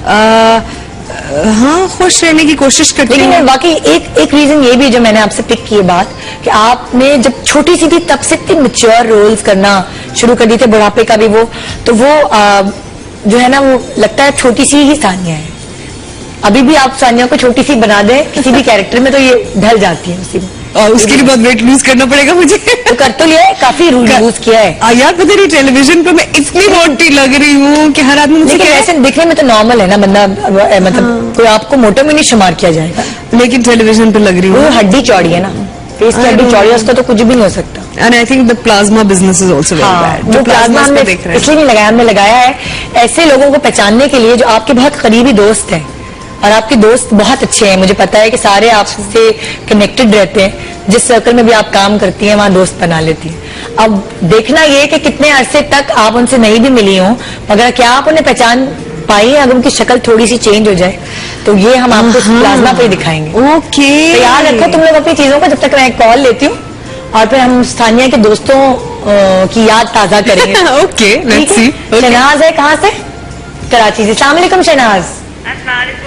ہاں خوش رہنے کی کوشش کرتی ہوں. لیکن واقعی ایک ریزن یہ بھی جو میں نے آپ سے پک کی بات کہ آپ نے جب چھوٹی سی تھی تب سے اتنی میچور رولز کرنا شروع کر دی تھے, بڑھاپے کا بھی وہ تو وہ جو ہے نا وہ لگتا ہے چھوٹی سی ہی ثانیہ ہے. ابھی بھی آپ ثانیہ کو چھوٹی سی بنا دیں کسی بھی کیریکٹر میں تو یہ ڈھل جاتی ہے اسی میں. اور اس کے لیے بہت ویٹ لوز کرنا پڑے گا مجھے. تو کر تو لیا ہے, کافی لوز کیا ہے یار پتہ نہیں ٹیلی ویژن پہ میں اتنی موٹی لگ رہی ہوں کہ ہر آدمی مجھے لیکن ایسے دکھنے میں تو نارمل ہے نا بندہ, مطلب کوئی آپ کو موٹے میں نہیں شمار کیا جائے گا. لیکن ٹیلی ویژن پہ لگ رہی ہوں. وہ ہڈی چوڑی ہے نا, فیس کی ہڈی چوڑی ہے, اس کا تو کچھ بھی نہیں ہو سکتا. And I think the plasma business is also very bad. جو پلازما ہم نے اس لیے نہیں لگایا, ہم نے لگایا ہے ایسے لوگوں کو پہچاننے کے لیے جو آپ کے بہت قریبی دوست ہیں, اور آپ کے دوست بہت اچھے ہیں. مجھے پتا ہے کہ سارے آپ سے کنیکٹڈ رہتے ہیں, جس سرکل میں بھی آپ کام کرتی ہیں وہاں دوست بنا لیتی ہیں. اب دیکھنا یہ کہ کتنے عرصے تک آپ ان سے نہیں بھی ملی ہوں مگر کیا آپ انہیں پہچان پائی ہے. اگر ان کی شکل تھوڑی سی چینج ہو جائے تو یہ ہم آپ کو پلازما پہ ہی دکھائیں گے. اوکے, یاد رکھو تم لوگ اپنی چیزوں کو, جب تک میں ایک کال لیتی ہوں اور پھر ہم ثانیہ کے دوستوں کی یاد تازہ کریں گے. Okay, let's see. شہناز ہے کہاں سے؟ کراچی سے. السلام علیکم شہناز. السلام علیکم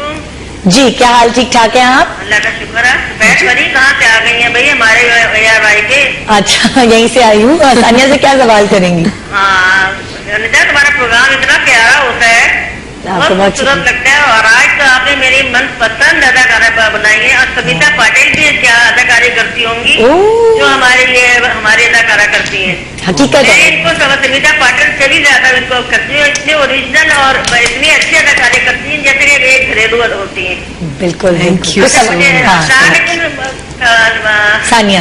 جی, کیا حال, ٹھیک ٹھاک ہیں آپ؟ اللہ کا شکر ہے. بیٹھ بڑی کہاں سے آ گئی ہیں بھائی ہمارے یار بھائی کے؟ اچھا, یہیں سے آئی ہوں. ثانیہ سے کیا سوال کریں گی؟ ہاں تمہارا پروگرام اتنا پیارا ہوتا ہے, بہت خوبصورت لگتا ہے. اور آج تو آپ نے میری من پسند اداکارہ بنائی ہے. اور سمیتا پاٹل بھی کیا اداکاری کرتی ہوں گی جو ہمارے لیے ہماری اداکارہ کرتی ہیں. حقیقت میں ان کو سمیتا پاٹل سے بھی زیادہ ان کو کرتی ہوں. اتنے اوریجنل اور اتنی اچھی اداکاری کرتی ہیں جیسے کہ ایک گھریلو ہوتی ہیں. بالکل. Thank you. ثانیہ.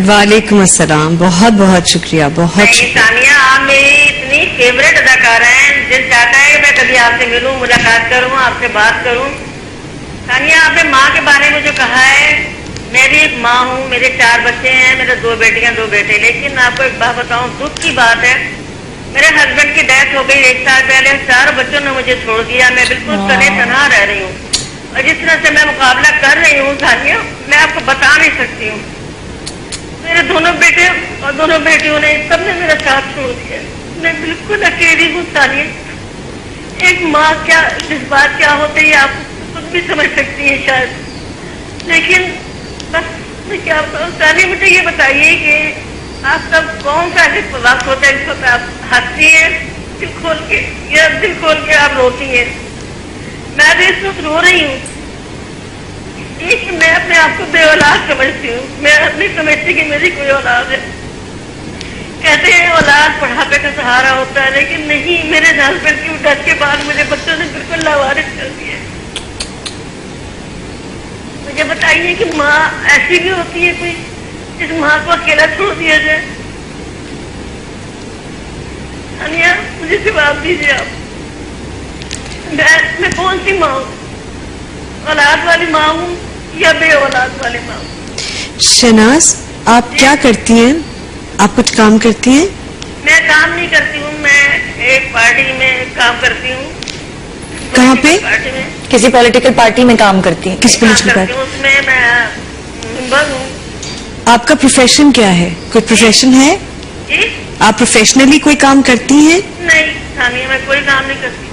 وعلیکم السلام, بہت بہت شکریہ. بہت شکریہ ثانیہ, آپ میری اتنی فیوریٹ اداکارہ ہیں. دل چاہتا ہے کہ میں کبھی آپ سے ملوں, ملاقات کروں, آپ سے بات کروں. ثانیہ, آپ نے ماں کے بارے میں جو کہا ہے, میں بھی ایک ماں ہوں. میرے 4 بچے ہیں, میرے 2 بیٹیاں 2 بیٹے. لیکن آپ کو ایک بات بتاؤں, دکھ کی بات ہے, میرے ہسبینڈ کی ڈیتھ ہو گئی 1 سال پہلے. 4 بچوں نے مجھے چھوڑ دیا. میں بالکل تنے تنہا رہ رہی ہوں. اور جس طرح سے میں مقابلہ کر رہی ہوں ثانیہ, میں آپ کو بتا نہیں سکتی ہوں. میرے 2 بیٹے اور 2 بیٹیوں نے سب نے میرا ساتھ چھوڑ دیا. میں بالکل اکیلی ہوں ثانیہ. ایک ماں کیا جذبات کیا ہوتے ہیں آپ خود بھی سمجھ سکتی ہیں شاید. لیکن بس میں کیا بتاؤں ثانیہ, مجھے یہ بتائیے کہ آپ کا کون سا وقت ہوتا ہے جس وقت آپ ہنستی ہیں دل کھول کے, یا دل کھول کے آپ روتی ہیں؟ میں بھی اس وقت رو رہی ہوں. ایک میں اپنے آپ کو بے اولاد سمجھتی ہوں. میں نہیں سمجھتی کہ میری کوئی اولاد ہے. کہتے ہیں اولاد بڑھاپے کا سہارا ہوتا ہے, لیکن نہیں. میرے ہسبینڈ کی ڈیتھ کے بعد مجھے بچوں نے بالکل لاوارث کر دیا. مجھے بتائیے کہ ماں ایسی بھی ہوتی ہے کوئی جس ماں کو اکیلا چھوڑ دیا جائے؟ ثانیہ, مجھے جواب دیجیے آپ. میں کون سی ماں ہوں؟ اولاد والی ماں ہوں یا بے اولاد والی ماں ہوں؟ شہناز, آپ کیا کرتی ہیں؟ آپ کچھ کام کرتی ہیں؟ میں کام نہیں کرتی ہوں. میں ایک پارٹی میں کام کرتی ہوں. کہاں پہ؟ پارٹی میں. کسی پولیٹیکل پارٹی میں کام کرتی ہیں؟ کس پولیٹیکل پارٹی؟ اس میں میں ممبر ہوں. آپ کا پروفیشن کیا ہے؟ کوئی پروفیشن ہے؟ جی, آپ پروفیشنلی کوئی کام کرتی ہیں؟ نہیں ثانیہ, میں کوئی کام نہیں کرتی.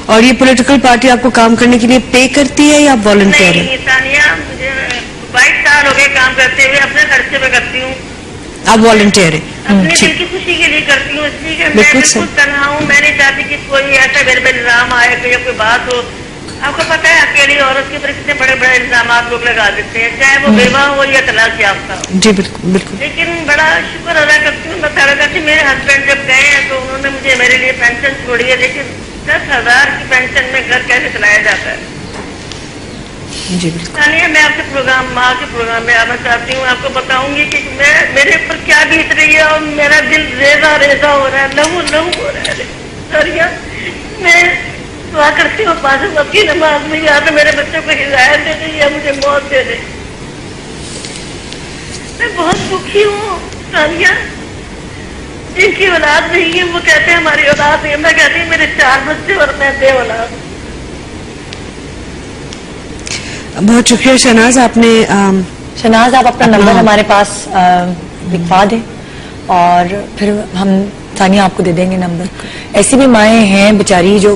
اور یہ پولیٹیکل پارٹی آپ کو کام کرنے کے لیے پے کرتی ہے یا والنٹیئر ہے؟ نہیں ثانیہ, مجھے 22 سال ہو گئے کام کرتے ہوئے. اپنے خرچے پہ کرتی ہوں. آپ والنٹیئر ہیں؟ اپنے دل کی خوشی کے لیے کرتی ہوں. اس لیے کہ میں بالکل تنہا ہوں. میں نہیں چاہتی کہ کوئی ایسا میرے پہ الزام آئے یا کوئی بات ہو. آپ کو پتا ہے اکیلی عورت کے اوپر کتنے بڑے بڑے الزامات لوگ لگا دیتے ہیں, چاہے وہ بیوہ ہو یا طلاق یافتہ ہو. جی بالکل بالکل. لیکن بڑا شکر ادا کرتی ہوں. بتا رہا کہ میرے ہسبینڈ جب گئے ہیں تو انہوں نے مجھے میرے لیے پینشن چھوڑی ہے. لیکن 10,000 کی پینشن میں گھر کیسے چلایا جاتا ہے؟ جی بالکل. ثانیہ, میں آپ کے ماں کے پروگرام میں آنا چاہتی ہوں. آپ کو بتاؤں گی کہ میرے اوپر کیا بیت رہی ہے اور میرا دل ریزہ ریزہ ہو رہا ہے, لہو لہو ہو رہا ہے. ثانیہ, میں دعا کرتی ہوں پاس وقت کی نماز میں, یا تو میرے بچوں کو ہدایت دے دے یا مجھے موت دے دے. میں بہت دکھی ہوں ثانیہ. جن کی اولاد نہیں ہے وہ کہتے ہیں ہماری اولاد ہے. میں کہتی ہوں میرے 4 بچے اور میں بے اولاد. بہت شکریہ شہناز. آپ نے شہناز, آپ اپنا نمبر ہمارے پاس لکھوا دیں اور پھر ہم ثانیہ آپ کو دے دیں گے نمبر. ایسی بھی مائیں ہیں بیچاری جو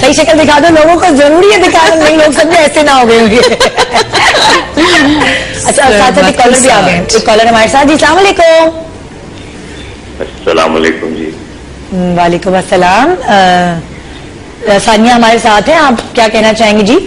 صحیح شکل دکھا دو لوگوں کو, ضروری ہے دکھانا, نہیں لوگ سب ایسے نہ ہو گئے ہوں گے. اچھا ساتھ ساتھ کالر بھی آ گئے, ایک کالر ہمارے ساتھ. جی السلام علیکم. السلام علیکم جی. وعلیکم السلام. ثانیہ ہمارے ساتھ ہیں, آپ کیا کہنا چاہیں گے جی؟